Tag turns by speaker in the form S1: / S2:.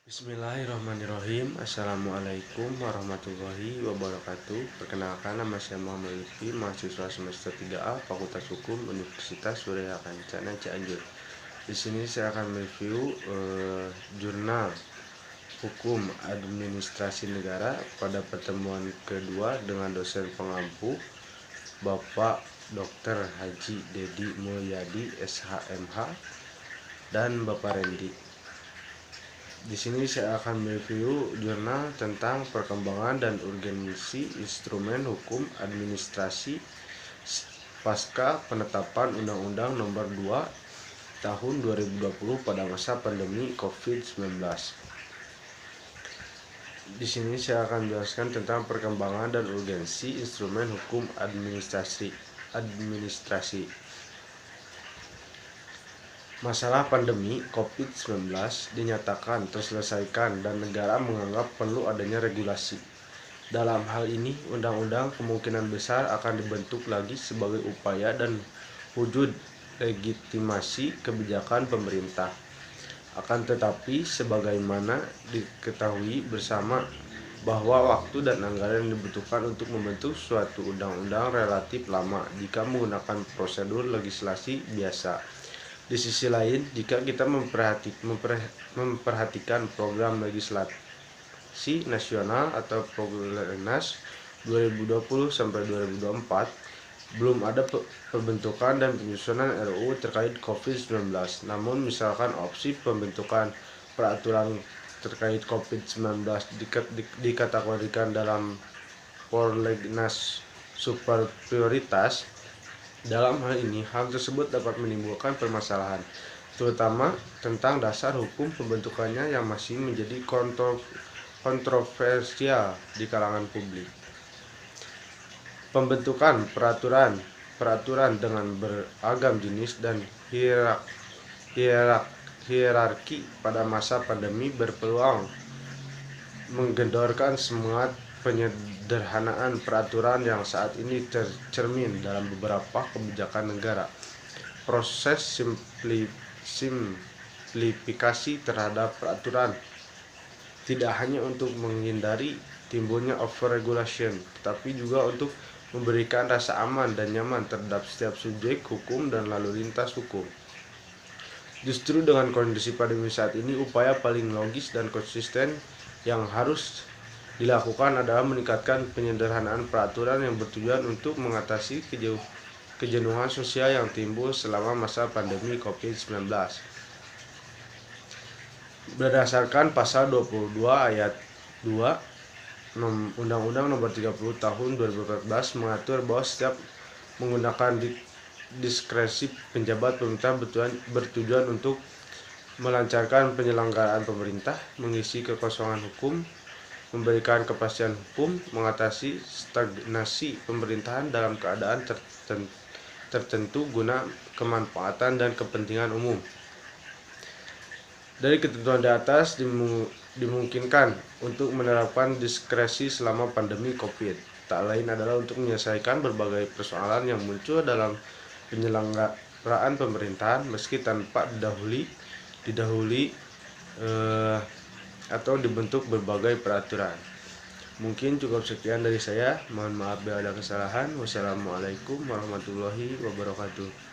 S1: Bismillahirrahmanirrahim. Assalamualaikum warahmatullahi wabarakatuh. Perkenalkan, nama saya Muhammad Lutfi, mahasiswa semester 3A Fakultas Hukum Universitas Surya Kencana Cianjur. Di sini saya akan mereview jurnal Hukum Administrasi Negara pada pertemuan kedua dengan dosen pengampu Bapak Dr. Haji Dedi Mulyadi SHMH dan Bapak Rendi. Di sini saya akan mereview jurnal tentang perkembangan dan urgensi instrumen hukum administrasi pasca penetapan Undang-Undang Nomor 2 Tahun 2020 pada masa pandemi COVID-19. Di sini saya akan menjelaskan tentang perkembangan dan urgensi instrumen hukum administrasi. Masalah pandemi COVID-19 dinyatakan terselesaikan dan negara menganggap perlu adanya regulasi. Dalam hal ini, undang-undang kemungkinan besar akan dibentuk lagi sebagai upaya dan wujud legitimasi kebijakan pemerintah. Akan tetapi, sebagaimana diketahui bersama bahwa waktu dan anggaran yang dibutuhkan untuk membentuk suatu undang-undang relatif lama jika menggunakan prosedur legislasi biasa. Di sisi lain, jika kita memperhatikan program legislasi nasional atau Prognas 2020-2024, belum ada pembentukan dan penyusunan RUU terkait COVID-19. Namun, misalkan opsi pembentukan peraturan terkait COVID-19 dikategorikan dalam Prolegnas super prioritas. Dalam hal ini, hal tersebut dapat menimbulkan permasalahan, terutama tentang dasar hukum pembentukannya yang masih menjadi kontroversial di kalangan publik. Pembentukan peraturan dengan beragam jenis dan hierarki pada masa pandemi berpeluang menggendorkan semangat penyederhanaan peraturan yang saat ini tercermin dalam beberapa kebijakan negara. Proses simplifikasi terhadap peraturan tidak hanya untuk menghindari timbulnya overregulation, tetapi juga untuk memberikan rasa aman dan nyaman terhadap setiap subjek hukum dan lalu lintas hukum. Justru dengan kondisi pandemi saat ini, upaya paling logis dan konsisten yang harus dilakukan adalah meningkatkan penyederhanaan peraturan yang bertujuan untuk mengatasi kejenuhan sosial yang timbul selama masa pandemi COVID-19. Berdasarkan pasal 22 ayat 2 Undang-Undang Nomor 30 Tahun 2014 mengatur bahwa setiap menggunakan diskresi penjabat pemerintah bertujuan untuk melancarkan penyelenggaraan pemerintah, mengisi kekosongan hukum, memberikan kepastian hukum, mengatasi stagnasi pemerintahan dalam keadaan tertentu guna kemanfaatan dan kepentingan umum. Dari ketentuan di atas dimungkinkan untuk menerapkan diskresi selama pandemi COVID. Tak lain adalah untuk menyelesaikan berbagai persoalan yang muncul dalam penyelenggaraan pemerintahan meski tanpa didahului atau dibentuk berbagai peraturan. Mungkin cukup sekian dari saya. Mohon maaf bila ada kesalahan. Wassalamualaikum warahmatullahi wabarakatuh.